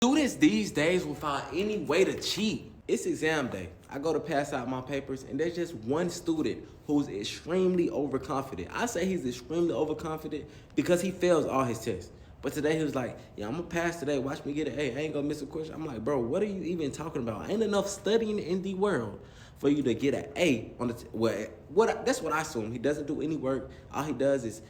Students these days will find any way to cheat. It's exam day. I go to pass out my papers, and there's just one student who's extremely overconfident. I say he's extremely overconfident because he fails all his tests. But today he was like, yeah, I'm gonna pass today. Watch me get an A. I ain't gonna miss a question. I'm like, bro, what are you even talking about? Ain't enough studying in the world for you to get an A on the that's what I assume. He doesn't do any work. All he does is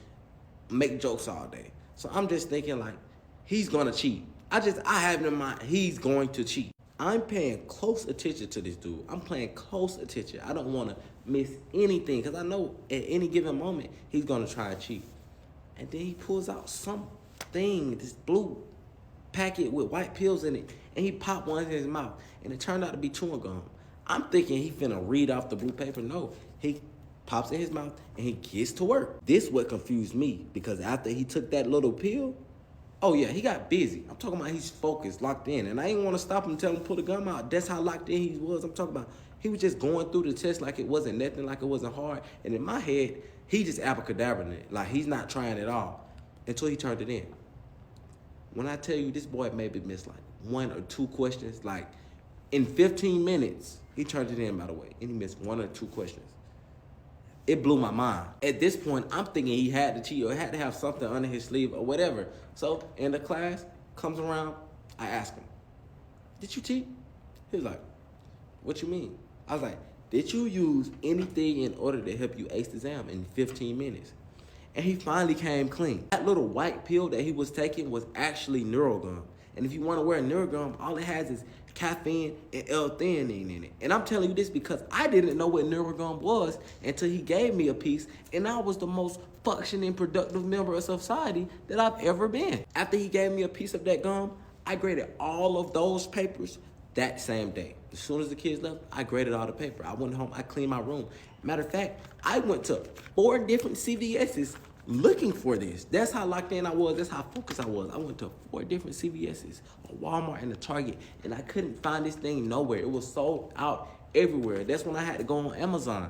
make jokes all day. So I'm just thinking like, he's gonna cheat. I have in mind, he's going to cheat. I'm paying close attention to this dude. I'm paying close attention. I don't wanna miss anything because I know at any given moment, he's gonna try to cheat. And then he pulls out something, this blue packet with white pills in it, and he popped one in his mouth, and it turned out to be chewing gum. I'm thinking he finna read off the blue paper. No, he pops in his mouth and he gets to work. This what confused me because after he took that little pill, oh yeah, he got busy. I'm talking about he's focused, locked in. And I didn't want to stop him and tell him to pull the gum out. That's how locked in he was. I'm talking about he was just going through the test like it wasn't nothing, like it wasn't hard. And in my head, he just abracadabraing it. Like he's not trying at all until he turned it in. When I tell you this boy maybe missed like 1 or 2 questions, like in 15 minutes, he turned it in, by the way, and he missed 1 or 2 questions. It blew my mind. At this point, I'm thinking he had to cheat or had to have something under his sleeve or whatever. So in the class comes around, I ask him, did you cheat? He was like, what you mean? I was like, did you use anything in order to help you ace the exam in 15 minutes? And he finally came clean. That little white pill that he was taking was actually Neurogum. And if you want to wear Neurogum, all it has is caffeine and L-theanine in it. And I'm telling you this because I didn't know what Neurogum was until he gave me a piece, and I was the most functioning, productive member of society that I've ever been. After he gave me a piece of that gum, I graded all of those papers that same day. As soon as the kids left, I graded all the paper. I went home, I cleaned my room. Matter of fact, I went to 4 different CVS's looking for this. That's how locked in I was. That's how focused I was. I went to 4 different CVS's, a Walmart and a Target, and I couldn't find this thing nowhere. It was sold out everywhere. That's when I had to go on Amazon.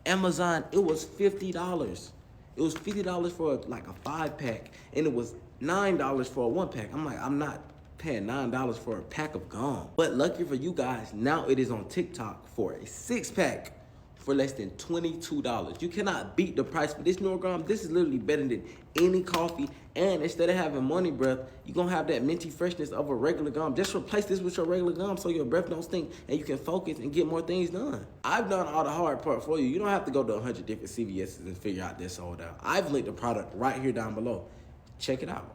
Amazon, it was $50. It was $50 for like a 5-pack, and it was $9 for a 1-pack. I'm like, I'm not paying $9 for a pack of gum. But lucky for you guys, now it is on TikTok for a 6-pack for less than $22. You cannot beat the price for this Neurogum. This is literally better than any coffee. And instead of having money breath, you're gonna have that minty freshness of a regular gum. Just replace this with your regular gum so your breath don't stink and you can focus and get more things done. I've done all the hard part for you. You don't have to go to 100 different CVS's and figure out this sold out. I've linked the product right here down below. Check it out.